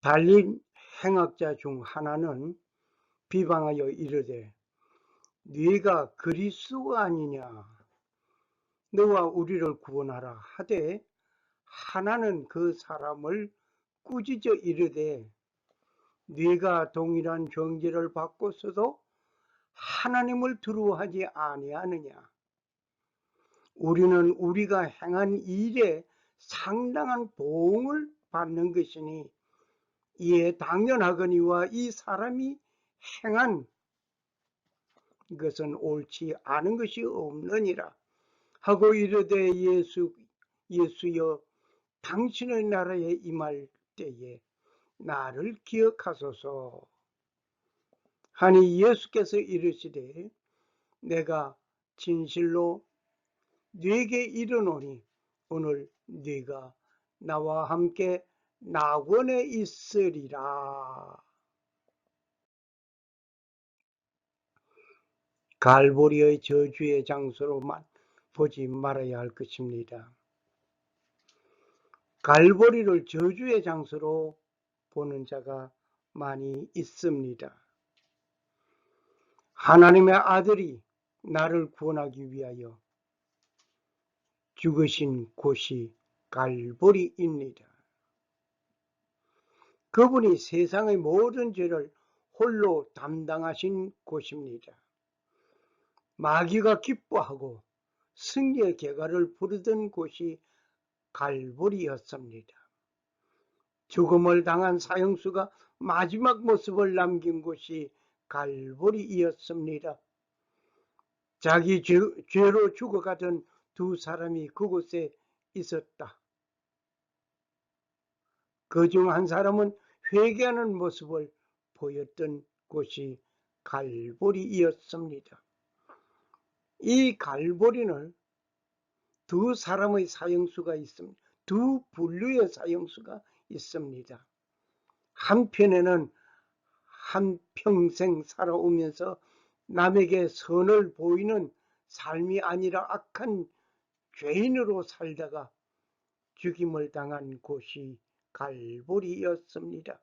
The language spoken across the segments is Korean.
달린 행악자 중 하나는 비방하여 이르되 네가 그리스도가 아니냐 너와 우리를 구원하라 하되 하나는 그 사람을 꾸짖어 이르되 네가 동일한 정죄를 받고서도 하나님을 두려워하지 아니하느냐. 우리는 우리가 행한 일에 상당한 보응을 받는 것이니 이에 당연하거니와 이 사람이 행한 것은 옳지 않은 것이 없느니라 하고 이르되 예수여 당신의 나라에 임할 때에 나를 기억하소서 하니 예수께서 이르시되 내가 진실로 네게 이르노니 오늘 네가 나와 함께 낙원에 있으리라. 갈보리의 저주의 장소로만 보지 말아야 할 것입니다. 갈보리를 저주의 장소로 보는 자가 많이 있습니다. 하나님의 아들이 나를 구원하기 위하여 죽으신 곳이 갈보리입니다. 그분이 세상의 모든 죄를 홀로 담당하신 곳입니다. 마귀가 기뻐하고 승리의 개가를 부르던 곳이 갈보리였습니다. 죽음을 당한 사형수가 마지막 모습을 남긴 곳이 갈보리이었습니다. 자기 죄로 죽어가던 두 사람이 그곳에 있었다. 그중 한 사람은 회개하는 모습을 보였던 곳이 갈보리이었습니다. 이 갈보리는 두 사람의 사형수가 있습니다. 두 분류의 사형수가 있습니다. 한편에는 한평생 살아오면서 남에게 선을 보이는 삶이 아니라 악한 죄인으로 살다가 죽임을 당한 곳이 갈보리였습니다.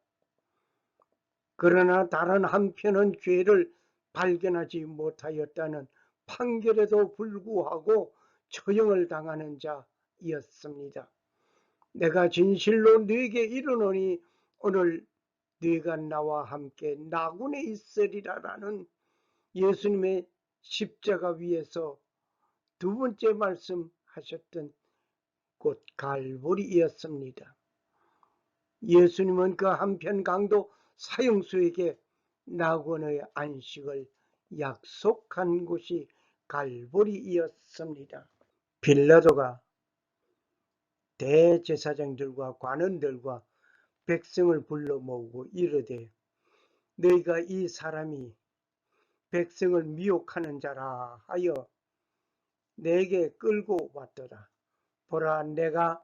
그러나 다른 한편은 죄를 발견하지 못하였다는 판결에도 불구하고 처형을 당하는 자였습니다. 내가 진실로 네게 이르노니 오늘 네가 나와 함께 낙원에 있으리라라는 예수님의 십자가 위에서 두 번째 말씀하셨던 곳 갈보리였습니다. 예수님은 그 한편 강도 사형수에게 낙원의 안식을 약속한 곳이 갈보리였습니다. 빌라도가 대제사장들과 관원들과 백성을 불러 모으고 이르되 너희가 이 사람이 백성을 미혹하는 자라 하여 내게 끌고 왔도다. 보라 내가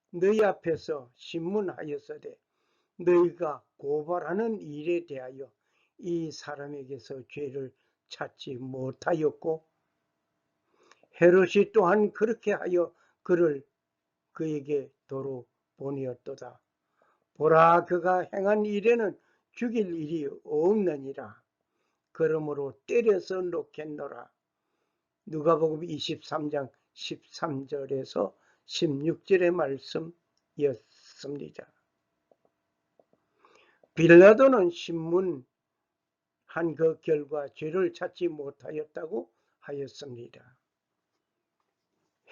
너희 앞에서 신문하였으되 너희가 고발하는 일에 대하여 이 사람에게서 죄를 찾지 못하였고 헤롯이 또한 그렇게 하여 그를 그에게 도로 보내었도다. 보라 그가 행한 일에는 죽일 일이 없느니라. 그러므로 때려서 놓겠노라. 누가복음 23장 13절에서 16절의 말씀이었습니다. 빌라도는 신문한 그 결과 죄를 찾지 못하였다고 하였습니다.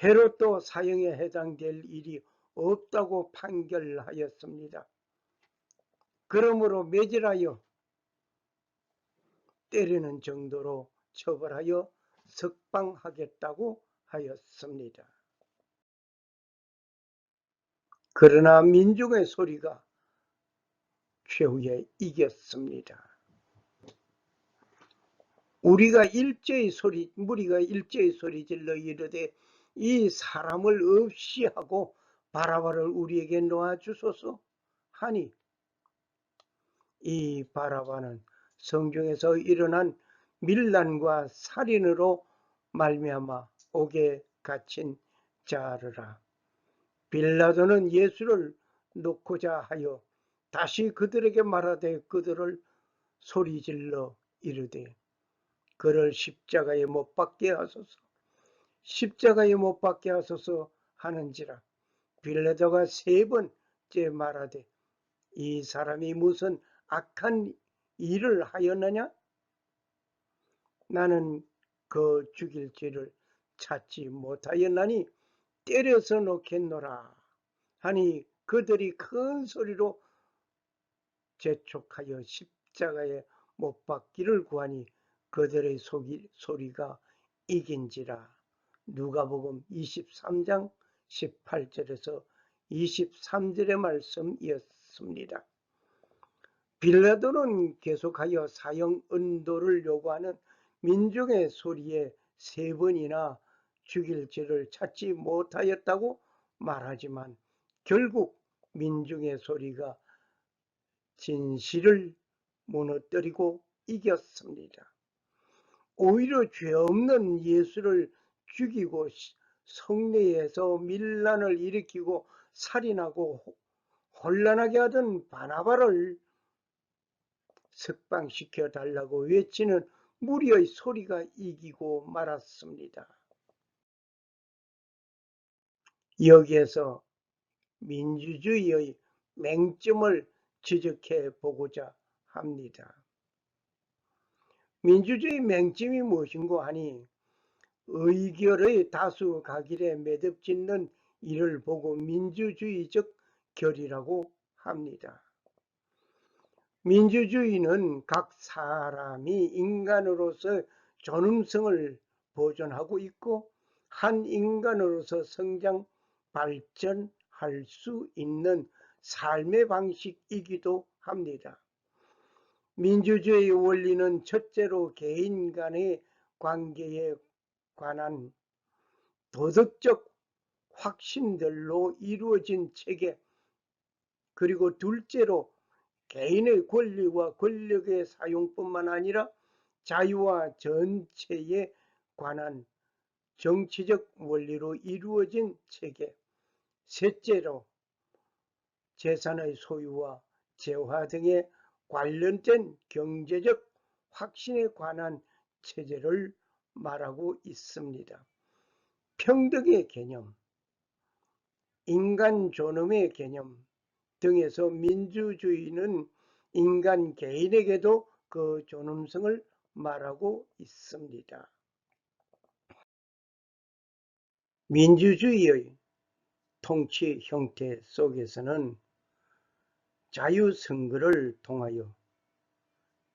헤롯도 사형에 해당될 일이 없다고 판결하였습니다. 그러므로 매질하여 때리는 정도로 처벌하여 석방하겠다고 하였습니다. 그러나 민중의 소리가 최후에 이겼습니다. 무리가 일제히 소리질러 이르되 이 사람을 없이 하고 바라바를 우리에게 놓아주소서 하니 이 바라바는 성중에서 일어난 밀란과 살인으로 말미암아 옥에 갇힌 자르라. 빌라도는 예수를 놓고자 하여 다시 그들에게 말하되 그들을 소리질러 이르되 그를 십자가에 못 박게 하소서, 십자가에 못 박게 하소서 하는지라. 빌라도가 3번째 말하되 이 사람이 무슨 악한 일을 하였느냐? 나는 그 죽일 죄를 찾지 못하였나니 때려서 놓겠노라 하니 그들이 큰 소리로 재촉하여 십자가에 못 박기를 구하니 그들의 소리가 이긴지라. 누가복음 23장 18절에서 23절의 말씀이었습니다. 빌라도는 계속하여 사형 은도를 요구하는 민중의 소리에 3번이나 죽일 죄를 찾지 못하였다고 말하지만 결국 민중의 소리가 진실을 무너뜨리고 이겼습니다. 오히려 죄 없는 예수를 죽이고 성내에서 밀란을 일으키고 살인하고 혼란하게 하던 바나바를 석방시켜 달라고 외치는 무리의 소리가 이기고 말았습니다. 여기에서 민주주의의 맹점을 지적해 보고자 합니다. 민주주의 맹점이 무엇인고 하니 의결의 다수 각일에 매듭짓는 이를 보고 민주주의적 결이라고 합니다. 민주주의는 각 사람이 인간으로서 존엄성을 보존하고 있고 한 인간으로서 성장, 발전할 수 있는 삶의 방식이기도 합니다. 민주주의의 원리는 첫째로 개인 간의 관계에 관한 도덕적 확신들로 이루어진 체계, 그리고 둘째로 개인의 권리와 권력의 사용뿐만 아니라 자유와 전체에 관한 정치적 원리로 이루어진 체계, 셋째로 재산의 소유와 재화 등에 관련된 경제적 확신에 관한 체제를 말하고 있습니다. 평등의 개념, 인간 존엄의 개념 등에서 민주주의는 인간 개인에게도 그 존엄성을 말하고 있습니다. 민주주의의 통치 형태 속에서는 자유선거를 통하여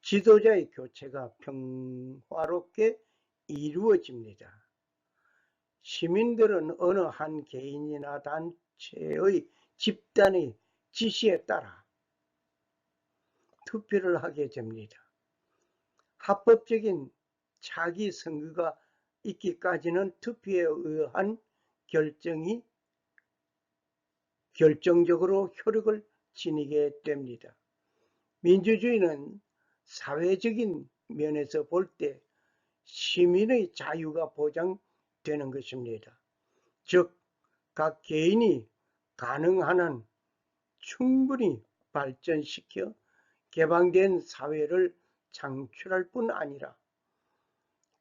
지도자의 교체가 평화롭게 이루어집니다. 시민들은 어느 한 개인이나 단체의 집단의 지시에 따라 투표를 하게 됩니다. 합법적인 자기 선거가 있기까지는 투표에 의한 결정이 결정적으로 효력을 지니게 됩니다. 민주주의는 사회적인 면에서 볼 때 시민의 자유가 보장되는 것입니다. 즉, 각 개인이 가능한 한 충분히 발전시켜 개방된 사회를 창출할 뿐 아니라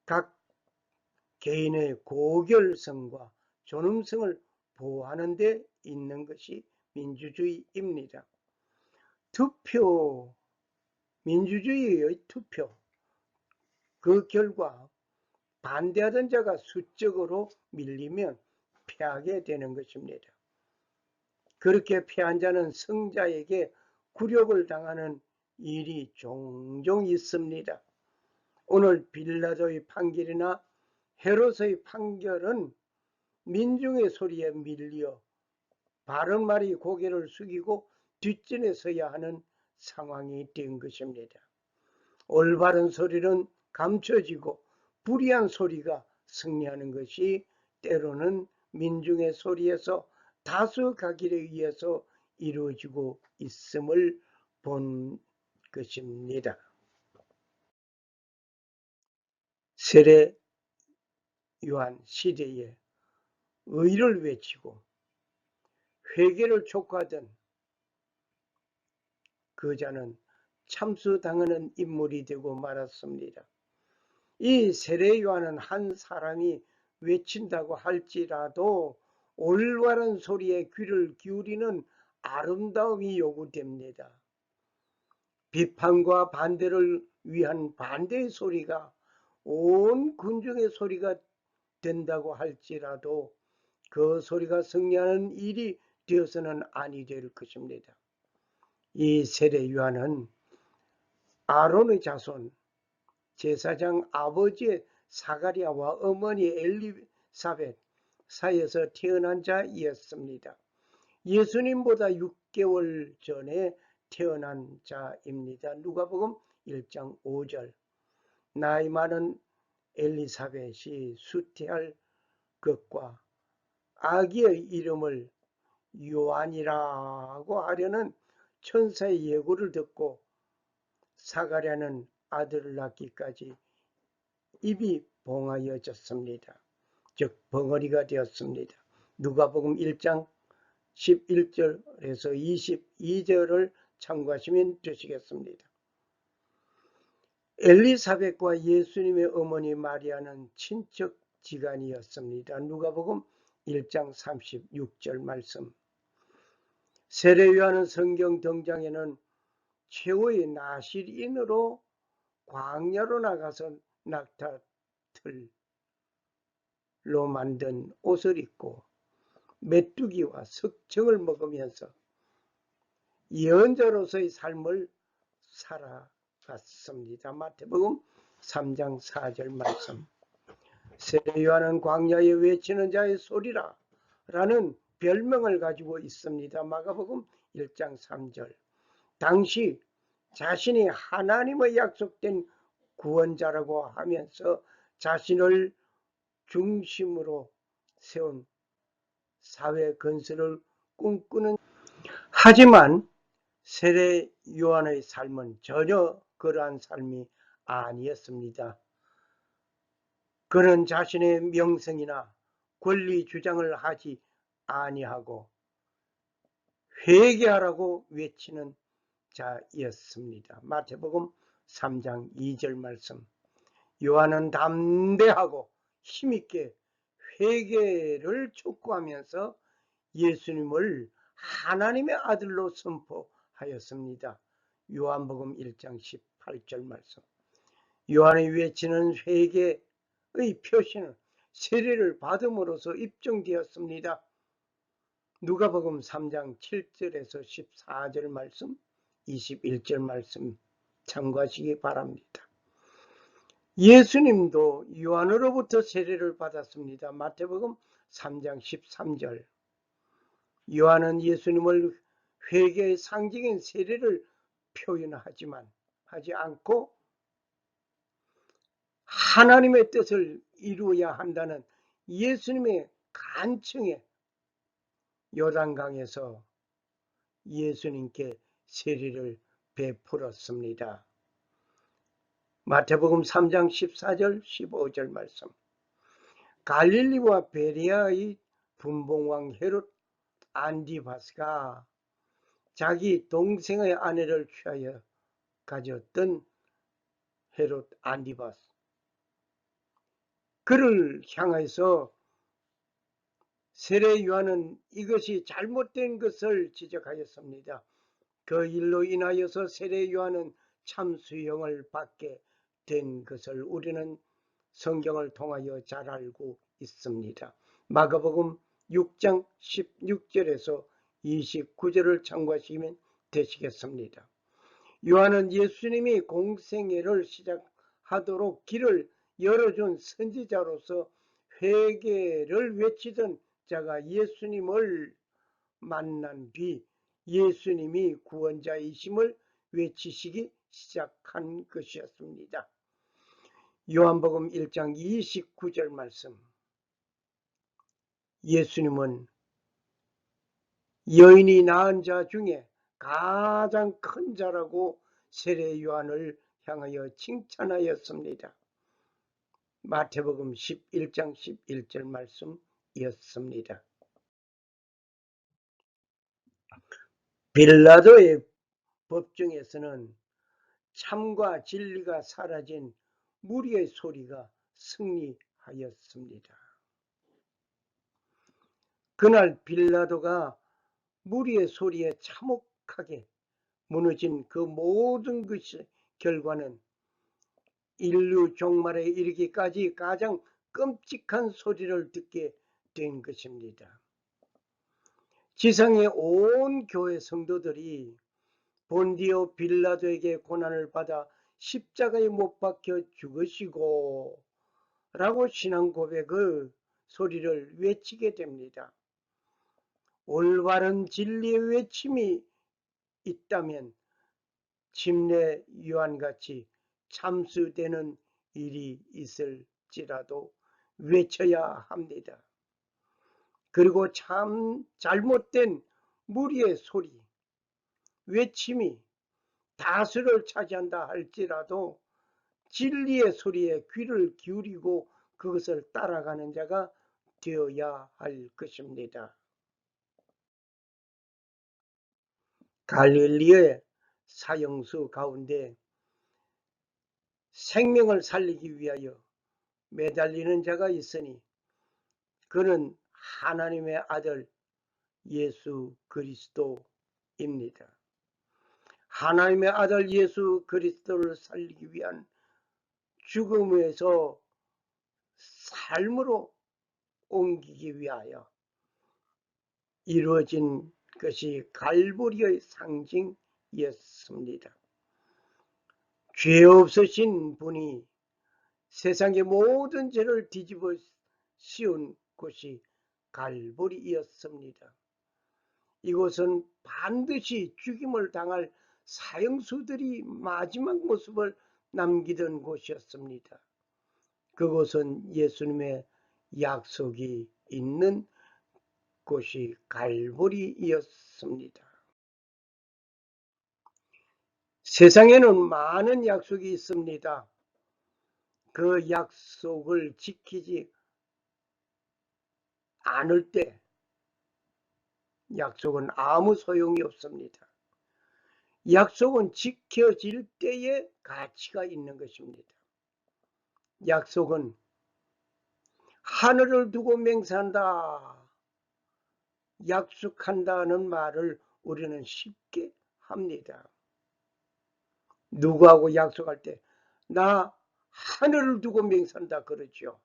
각 개인의 고결성과 존엄성을 보호하는 데 있는 것이 민주주의입니다. 투표, 민주주의의 투표, 그 결과 반대하던 자가 수적으로 밀리면 패하게 되는 것입니다. 그렇게 패한 자는 승자에게 굴욕을 당하는 일이 종종 있습니다. 오늘 빌라도의 판결이나 헤롯의 판결은 민중의 소리에 밀려 바른 말이 고개를 숙이고 뒷전에 서야 하는 상황이 된 것입니다. 올바른 소리는 감춰지고 불의한 소리가 승리하는 것이 때로는 민중의 소리에서 다수 각일에 의해서 이루어지고 있음을 본 것입니다. 세례 요한 시대에 의를 외치고 회개를 촉구하던 그 자는 참수당하는 인물이 되고 말았습니다. 이 세례 요한은 한 사람이 외친다고 할지라도 올바른 소리에 귀를 기울이는 아름다움이 요구됩니다. 비판과 반대를 위한 반대의 소리가 온 군중의 소리가 된다고 할지라도 그 소리가 승리하는 일이 되어서는 아니 될 것입니다. 이 세례 요한은 아론의 자손 제사장 아버지의 사가랴와 어머니 엘리사벳 사이에서 태어난 자이었습니다. 예수님보다 6개월 전에 태어난 자입니다. 누가복음 1장 5절. 나이 많은 엘리사벳이 수태할 것과 아기의 이름을 요한이라고 하려는 천사의 예고를 듣고 사가랴는 아들을 낳기까지 입이 봉하여졌습니다. 즉 벙어리가 되었습니다. 누가복음 1장 11절에서 22절을 참고하시면 되시겠습니다. 엘리사벳과 예수님의 어머니 마리아는 친척 지간이었습니다. 누가복음 1장 36절 말씀. 세례 요한은 성경 등장에는 최후의 나실인으로 광야로 나가서 낙타틀로 만든 옷을 입고 메뚜기와 석청을 먹으면서 예언자로서의 삶을 살아갔습니다. 마태복음 3장 4절 말씀. 세례 요한은 광야에 외치는 자의 소리라 라는 별명을 가지고 있습니다. 마가복음 1장 3절. 당시 자신이 하나님의 약속된 구원자라고 하면서 자신을 중심으로 세운 사회 건설을 꿈꾸는, 하지만 세례 요한의 삶은 전혀 그러한 삶이 아니었습니다. 그는 자신의 명성이나 권리 주장을 하지 아니하고 회개하라고 외치는 자였습니다. 마태복음 3장 2절 말씀. 요한은 담대하고 힘있게 회개를 촉구하면서 예수님을 하나님의 아들로 선포하였습니다. 요한복음 1장 18절 말씀. 요한이 외치는 회개의 표시는 세례를 받음으로써 입증되었습니다. 누가복음 3장 7절에서 14절 말씀, 21절 말씀 참고하시기 바랍니다. 예수님도 요한으로부터 세례를 받았습니다. 마태복음 3장 13절. 요한은 예수님을 회개의 상징인 세례를 표현하지만 하지 않고 하나님의 뜻을 이루어야 한다는 예수님의 간청에 요단강에서 예수님께 세례를 베풀었습니다. 마태복음 3장 14절 15절 말씀. 갈릴리와 베레아의 분봉왕 헤롯 안디바스가 자기 동생의 아내를 취하여 가졌던 헤롯 안디바스, 그를 향해서 세례 요한은 이것이 잘못된 것을 지적하였습니다. 그 일로 인하여서 세례 요한은 참수형을 받게 된 것을 우리는 성경을 통하여 잘 알고 있습니다. 마가복음 6장 16절에서 29절을 참고하시면 되시겠습니다. 요한은 예수님이 공생애를 시작하도록 길을 열어준 선지자로서 회개를 외치던 자가 예수님을 만난 뒤 예수님이 구원자이심을 외치시기 시작한 것이었습니다. 요한복음 1장 29절 말씀. 예수님은 여인이 낳은 자 중에 가장 큰 자라고 세례 요한을 향하여 칭찬하였습니다. 마태복음 11장 11절 말씀이었습니다. 빌라도의 법정에서는 참과 진리가 사라진 무리의 소리가 승리하였습니다. 그날 빌라도가 무리의 소리에 참혹하게 무너진 그 모든 것의 결과는 인류 종말에 이르기까지 가장 끔찍한 소리를 듣게 된 것입니다. 지상의 온 교회 성도들이 본디오 빌라도에게 고난을 받아 십자가에 못 박혀 죽으시고 라고 신앙 고백의 소리를 외치게 됩니다. 올바른 진리의 외침이 있다면 침례 요한같이 참수되는 일이 있을지라도 외쳐야 합니다. 그리고 참 잘못된 무리의 소리, 외침이 다수를 차지한다 할지라도 진리의 소리에 귀를 기울이고 그것을 따라가는 자가 되어야 할 것입니다. 갈릴리의 사형수 가운데 생명을 살리기 위하여 매달리는 자가 있으니 그는 하나님의 아들 예수 그리스도입니다. 하나님의 아들 예수 그리스도를 살리기 위한 죽음에서 삶으로 옮기기 위하여 이루어진 것이 갈보리의 상징이었습니다. 죄 없으신 분이 세상의 모든 죄를 뒤집어 씌운 곳이 갈보리였습니다. 이곳은 반드시 죽임을 당할 사형수들이 마지막 모습을 남기던 곳이었습니다. 그곳은 예수님의 약속이 있는 곳이 갈보리였습니다. 세상에는 많은 약속이 있습니다. 그 약속을 지키지 않을 때 약속은 아무 소용이 없습니다. 약속은 지켜질 때에 가치가 있는 것입니다. 약속은 하늘을 두고 맹세한다, 약속한다는 말을 우리는 쉽게 합니다. 누구하고 약속할 때 나 하늘을 두고 맹세한다 그러죠.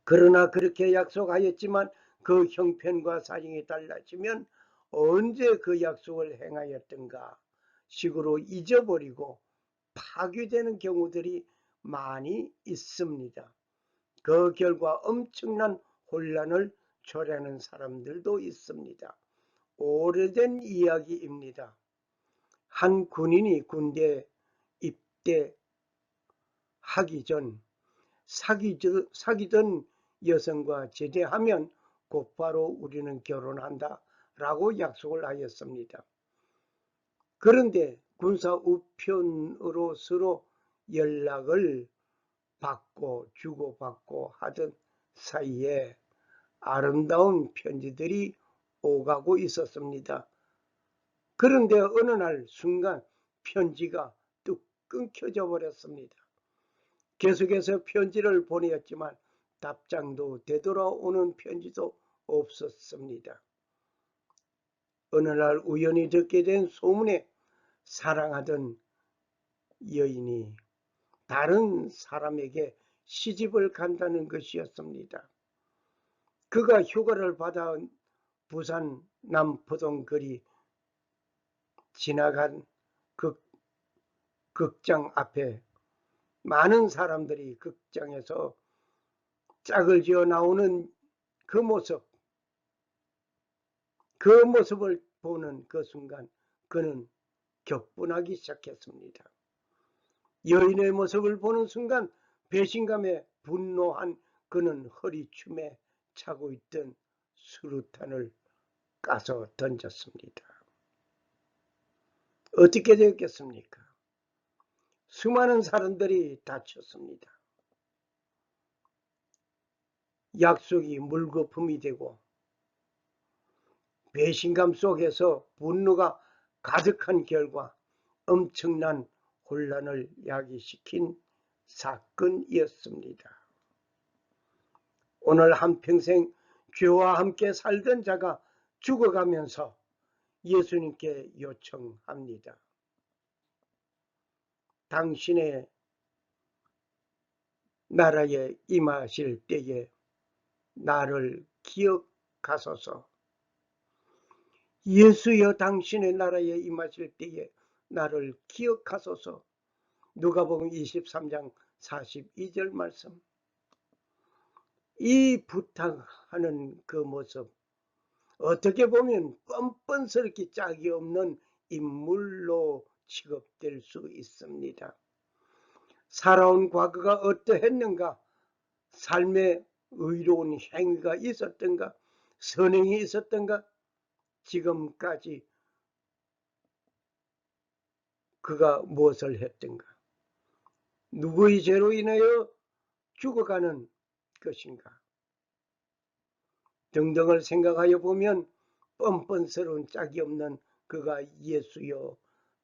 그러나 그렇게 약속하였지만 그 형편과 사정이 달라지면 언제 그 약속을 행하였던가 식으로 잊어버리고 파괴되는 경우들이 많이 있습니다. 그 결과 엄청난 혼란을 초래하는 사람들도 있습니다. 오래된 이야기입니다. 한 군인이 군대에 입대하기 전 사귀던 여성과 제대하면 곧바로 우리는 결혼한다 라고 약속을 하였습니다. 그런데 군사 우편으로 서로 연락을 받고 주고받고 하던 사이에 아름다운 편지들이 오가고 있었습니다. 그런데 어느 날 순간 편지가 뚝 끊겨져 버렸습니다. 계속해서 편지를 보내었지만 답장도 되돌아오는 편지도 없었습니다. 어느 날 우연히 듣게 된 소문에 사랑하던 여인이 다른 사람에게 시집을 간다는 것이었습니다. 그가 휴가를 받아 부산 남포동 거리 지나간 극장 앞에 많은 사람들이 극장에서 짝을 지어 나오는 그 모습을 보는 그 순간 그는 격분하기 시작했습니다. 여인의 모습을 보는 순간 배신감에 분노한 그는 허리춤에 차고 있던 수류탄을 까서 던졌습니다. 어떻게 되었겠습니까? 수많은 사람들이 다쳤습니다. 약속이 물거품이 되고 배신감 속에서 분노가 가득한 결과 엄청난 혼란을 야기시킨 사건이었습니다. 오늘 한평생 죄와 함께 살던 자가 죽어가면서 예수님께 요청합니다. 당신의 나라에 임하실 때에 나를 기억하소서. 예수여, 당신의 나라에 임하실 때에 나를 기억하소서. 누가복음 23장 42절 말씀. 이 부탁하는 그 모습, 어떻게 보면 뻔뻔스럽게 짝이 없는 인물로 취급될 수 있습니다. 살아온 과거가 어떠했는가? 삶에 의로운 행위가 있었던가? 선행이 있었던가? 지금까지 그가 무엇을 했던가? 누구의 죄로 인하여 죽어가는 것인가? 등등을 생각하여 보면 뻔뻔스러운 짝이 없는 그가 예수여,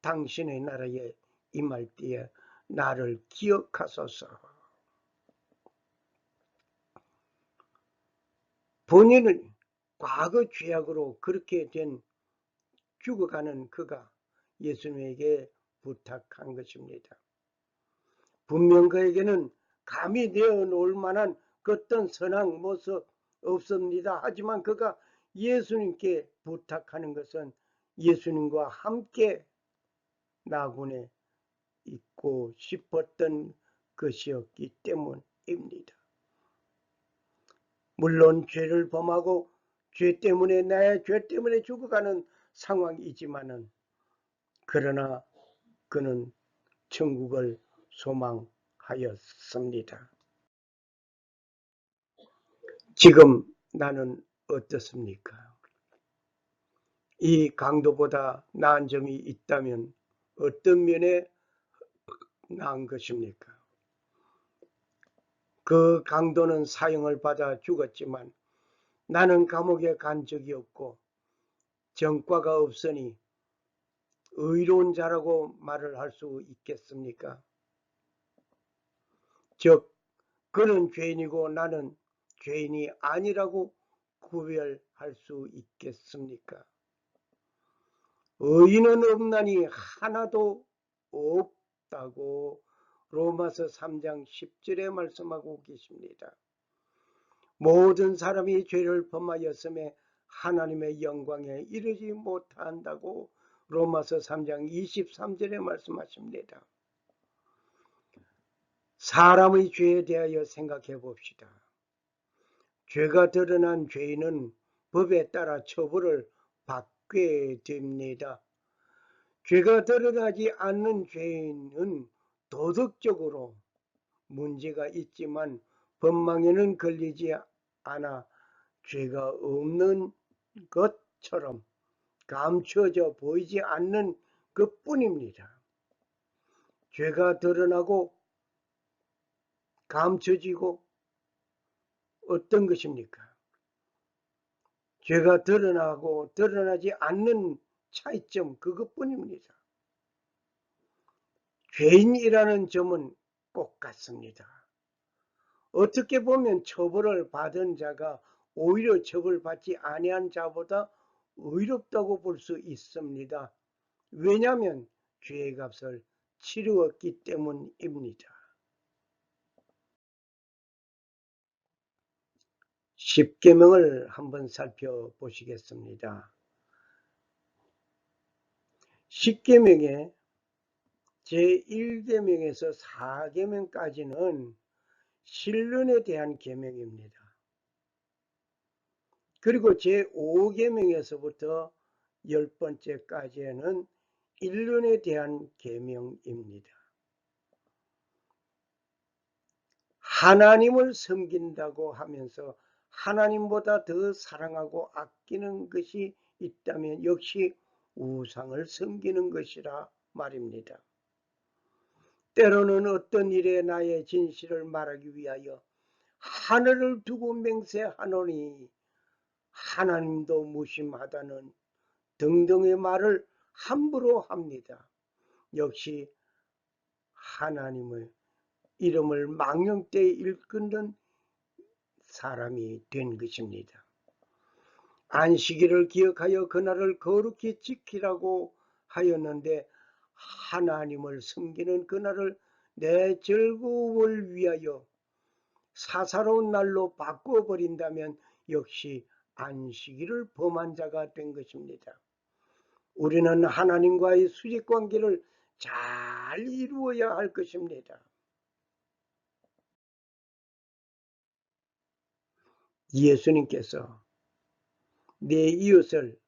당신의 나라에 임할 때에 나를 기억하소서. 본인은 과거 죄악으로 그렇게 된 죽어가는 그가 예수님에게 부탁한 것입니다. 분명 그에게는 감히 내어놓을 만한 그 어떤 선한 모습 없습니다. 하지만 그가 예수님께 부탁하는 것은 예수님과 함께 나군에 있고 싶었던 것이었기 때문입니다. 물론 죄를 범하고 죄 때문에, 내 죄 때문에 죽어가는 상황이지만은, 그러나 그는 천국을 소망하였습니다. 지금 나는 어떻습니까? 이 강도보다 나은 점이 있다면 어떤 면에 나은 것입니까? 그 강도는 사형을 받아 죽었지만 나는 감옥에 간 적이 없고 전과가 없으니 의로운 자라고 말을 할 수 있겠습니까? 즉, 그는 죄인이고 나는 죄인이 아니라고 구별할 수 있겠습니까? 의인은 없나니 하나도 없다고 로마서 3장 10절에 말씀하고 계십니다. 모든 사람이 죄를 범하였음에 하나님의 영광에 이르지 못한다고 로마서 3장 23절에 말씀하십니다. 사람의 죄에 대하여 생각해 봅시다. 죄가 드러난 죄인은 법에 따라 처벌을 받게 됩니다. 죄가 드러나지 않는 죄인은 도덕적으로 문제가 있지만 법망에는 걸리지 않아 죄가 없는 것처럼 감춰져 보이지 않는 것뿐입니다. 죄가 드러나고 감춰지고 어떤 것입니까? 죄가 드러나고 드러나지 않는 차이점, 그것뿐입니다. 죄인이라는 점은 똑같습니다. 어떻게 보면 처벌을 받은 자가 오히려 처벌받지 아니한 자보다 의롭다고 볼 수 있습니다. 왜냐하면 죄의 값을 치루었기 때문입니다. 십계명을 한번 살펴보시겠습니다. 십계명의 제1계명에서 4계명까지는 신론에 대한 계명입니다. 그리고 제5계명에서부터 10번째까지는 인론에 대한 계명입니다. 하나님을 섬긴다고 하면서 하나님보다 더 사랑하고 아끼는 것이 있다면 역시 우상을 섬기는 것이라 말입니다. 때로는 어떤 일에 나의 진실을 말하기 위하여 하늘을 두고 맹세하노니 하나님도 무심하다는 등등의 말을 함부로 합니다. 역시 하나님의 이름을 망령되이 일컫는 사람이 된 것입니다. 안식일을 기억하여 그날을 거룩히 지키라고 하였는데 하나님을 섬기는 그날을 내 즐거움을 위하여 사사로운 날로 바꾸어 버린다면 역시 안식일을 범한 자가 된 것입니다. 우리는 하나님과의 수직관계를 잘 이루어야 할 것입니다. 예수님께서 내 이웃을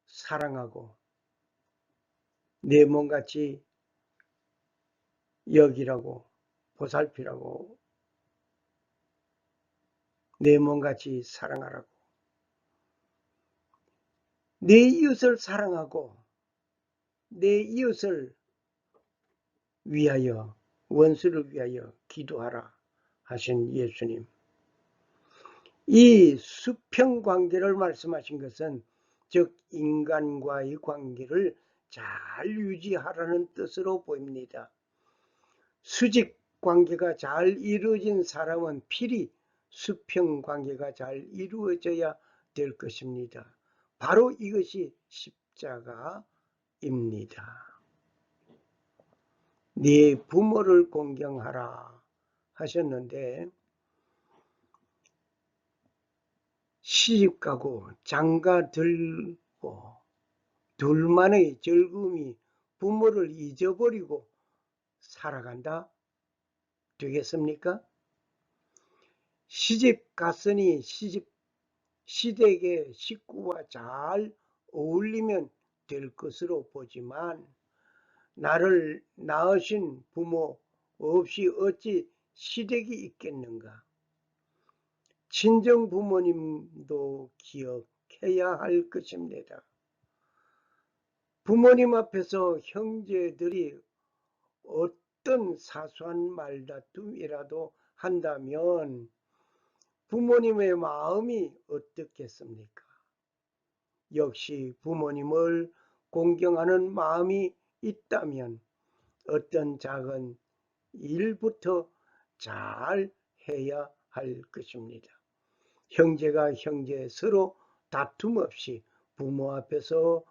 사랑하고 내 몸같이 여기라고 보살피라고 내 몸같이 사랑하라고 내 이웃을 사랑하고 내 이웃을 위하여 원수를 위하여 기도하라 하신 예수님. 이 수평관계를 말씀하신 것은 즉 인간과의 관계를 잘 유지하라는 뜻으로 보입니다. 수직관계가 잘 이루어진 사람은 필히 수평관계가 잘 이루어져야 될 것입니다. 바로 이것이 십자가입니다. 네 부모를 공경하라 하셨는데 시집가고 장가들고 둘만의 즐거움이 부모를 잊어버리고 살아간다? 되겠습니까? 시집 갔으니 시댁의 식구와 잘 어울리면 될 것으로 보지만 나를 낳으신 부모 없이 어찌 시댁이 있겠는가? 친정 부모님도 기억해야 할 것입니다. 부모님 앞에서 형제들이 어떤 사소한 말다툼이라도 한다면 부모님의 마음이 어떻겠습니까? 역시 부모님을 공경하는 마음이 있다면 어떤 작은 일부터 잘 해야 할 것입니다. 형제가 형제 서로 다툼 없이 부모 앞에서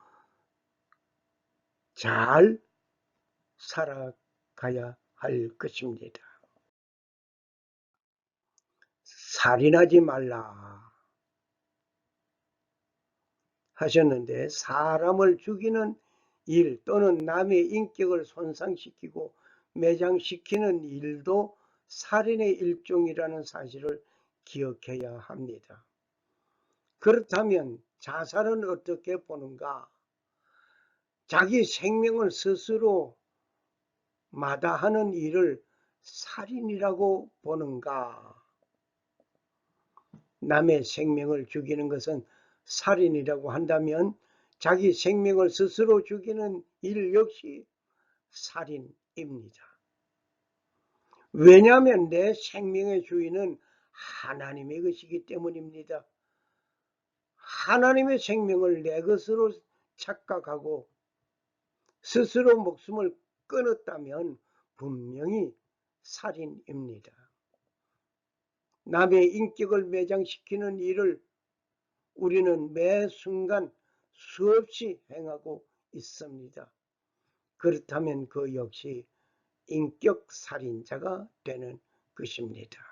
잘 살아가야 할 것입니다. 살인하지 말라 하셨는데 사람을 죽이는 일 또는 남의 인격을 손상시키고 매장시키는 일도 살인의 일종이라는 사실을 기억해야 합니다. 그렇다면 자살은 어떻게 보는가? 자기 생명을 스스로 마다하는 일을 살인이라고 보는가? 남의 생명을 죽이는 것은 살인이라고 한다면 자기 생명을 스스로 죽이는 일 역시 살인입니다. 왜냐하면 내 생명의 주인은 하나님의 것이기 때문입니다. 하나님의 생명을 내 것으로 착각하고 스스로 목숨을 끊었다면 분명히 살인입니다. 남의 인격을 매장시키는 일을 우리는 매 순간 수없이 행하고 있습니다. 그렇다면 그 역시 인격 살인자가 되는 것입니다.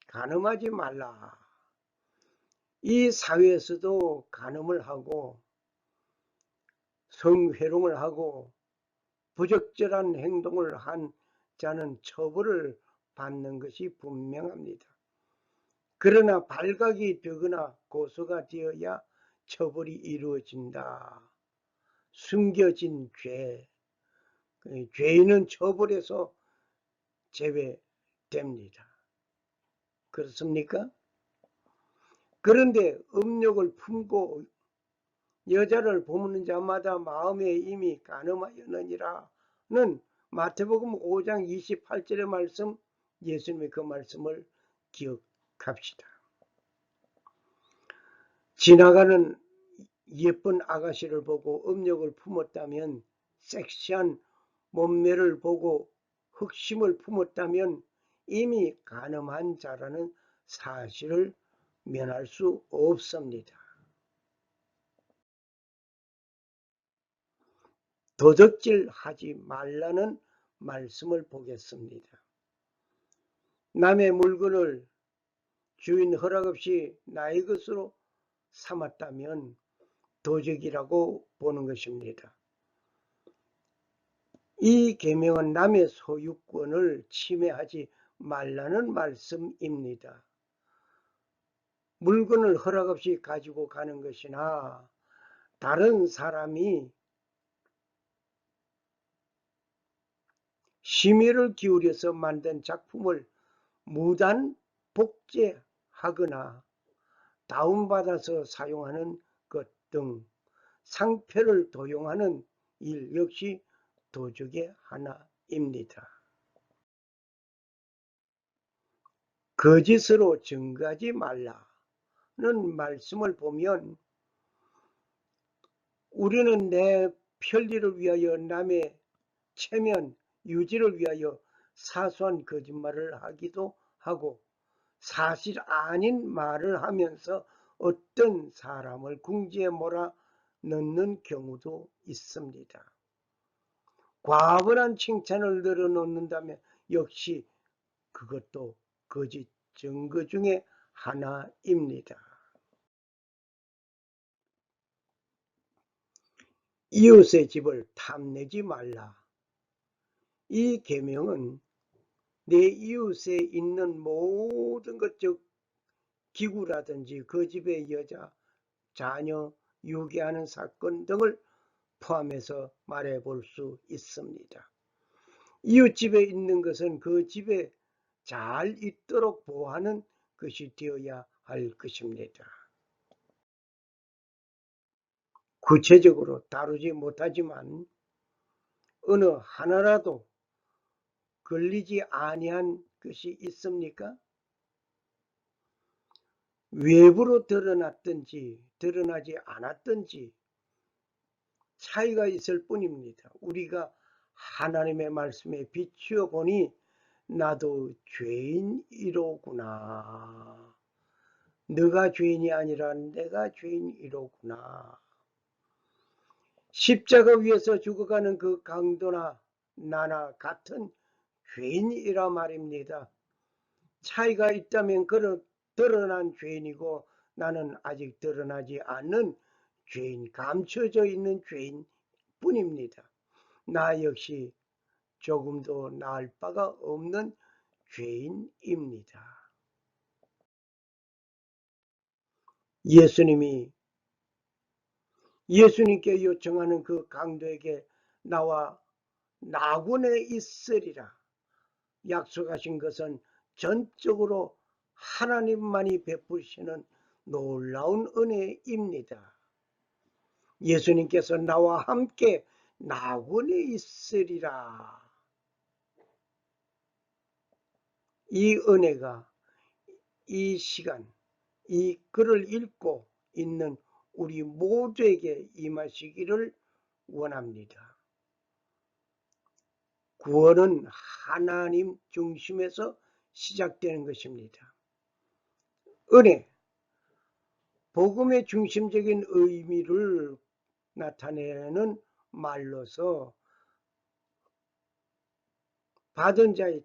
간음하지 말라. 이 사회에서도 간음을 하고 성희롱을 하고 부적절한 행동을 한 자는 처벌을 받는 것이 분명합니다. 그러나 발각이 되거나 고소가 되어야 처벌이 이루어진다. 숨겨진 죄인은 처벌에서 제외됩니다. 그렇습니까? 그런데 음욕을 품고 여자를 보는 자마다 마음에 이미 간음하였느니라는 마태복음 5장 28절의 말씀, 예수님의 그 말씀을 기억합시다. 지나가는 예쁜 아가씨를 보고 음욕을 품었다면, 섹시한 몸매를 보고 흑심을 품었다면 이미 간음한 자라는 사실을 면할 수 없습니다. 도적질 하지 말라는 말씀을 보겠습니다. 남의 물건을 주인 허락 없이 나의 것으로 삼았다면 도적이라고 보는 것입니다. 이 계명은 남의 소유권을 침해하지 말라는 말씀입니다. 물건을 허락 없이 가지고 가는 것이나 다른 사람이 심혈을 기울여서 만든 작품을 무단 복제하거나 다운받아서 사용하는 것 등 상표를 도용하는 일 역시 도적의 하나입니다. 거짓으로 증거하지 말라는 말씀을 보면 우리는 내 편리를 위하여 남의 체면 유지를 위하여 사소한 거짓말을 하기도 하고 사실 아닌 말을 하면서 어떤 사람을 궁지에 몰아넣는 경우도 있습니다. 과분한 칭찬을 늘어놓는다면 역시 그것도 거짓 증거 중에 하나입니다. 이웃의 집을 탐내지 말라. 이 계명은 내 이웃에 있는 모든 것, 즉 기구라든지 그 집의 여자, 자녀, 유괴하는 사건 등을 포함해서 말해 볼 수 있습니다. 이웃집에 있는 것은 그 집에 잘 있도록 보호하는 것이 되어야 할 것입니다. 구체적으로 다루지 못하지만 어느 하나라도 걸리지 아니한 것이 있습니까? 외부로 드러났든지 드러나지 않았든지 차이가 있을 뿐입니다. 우리가 하나님의 말씀에 비추어 보니 나도 죄인이로구나. 너가 죄인이 아니라 내가 죄인이로구나. 십자가 위에서 죽어가는 그 강도나 나나 같은 죄인이라 말입니다. 차이가 있다면 그런 드러난 죄인이고 나는 아직 드러나지 않는 죄인, 감춰져 있는 죄인 뿐입니다. 나 역시 조금도 나을 바가 없는 죄인입니다. 예수님께 요청하는 그 강도에게 나와 나군에 있으리라 약속하신 것은 전적으로 하나님만이 베푸시는 놀라운 은혜입니다. 예수님께서 나와 함께 나군에 있으리라. 이 은혜가 이 시간, 이 글을 읽고 있는 우리 모두에게 임하시기를 원합니다. 구원은 하나님 중심에서 시작되는 것입니다. 은혜, 복음의 중심적인 의미를 나타내는 말로서 받은 자의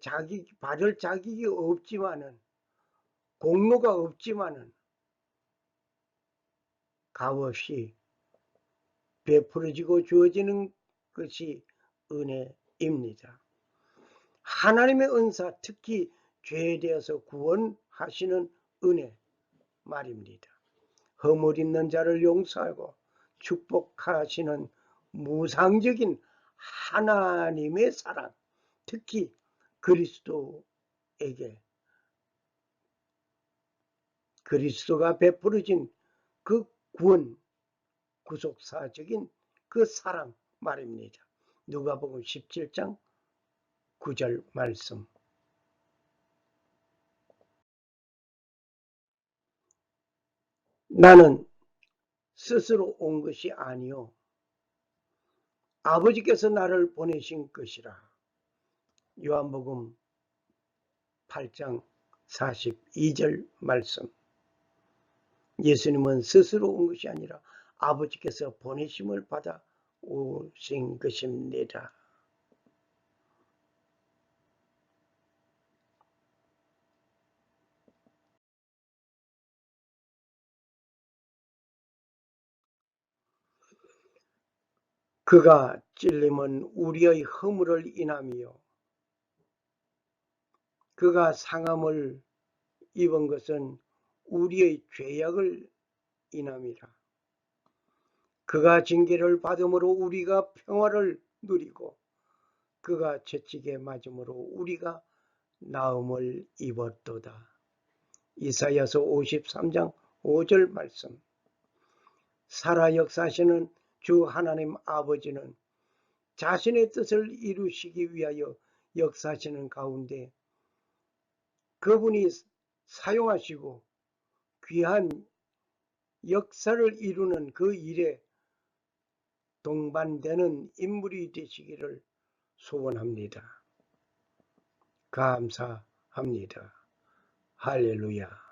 받을 자격이 없지만은 공로가 없지만은 값없이 베풀어지고 주어지는 것이 은혜입니다. 하나님의 은사, 특히 죄에 대해서 구원하시는 은혜 말입니다. 허물 있는 자를 용서하고 축복하시는 무상적인 하나님의 사랑, 특히 그리스도가 베풀어진 그 구원, 구속사적인 그 사랑 말입니다. 누가복음 17장 9절 말씀. 나는 스스로 온 것이 아니요 아버지께서 나를 보내신 것이라. 요한복음 8장 42절 말씀. 예수님은 스스로 온 것이 아니라 아버지께서 보내심을 받아 오신 것입니다. 그가 찔림은 우리의 허물을 인함이요 그가 상함을 입은 것은 우리의 죄악을 인함이라. 그가 징계를 받음으로 우리가 평화를 누리고 그가 채찍에 맞음으로 우리가 나음을 입었도다. 이사야서 53장 5절 말씀. 살아 역사하시는 주 하나님 아버지는 자신의 뜻을 이루시기 위하여 역사하시는 가운데 그분이 사용하시고 귀한 역사를 이루는 그 일에 동반되는 인물이 되시기를 소원합니다. 감사합니다. 할렐루야.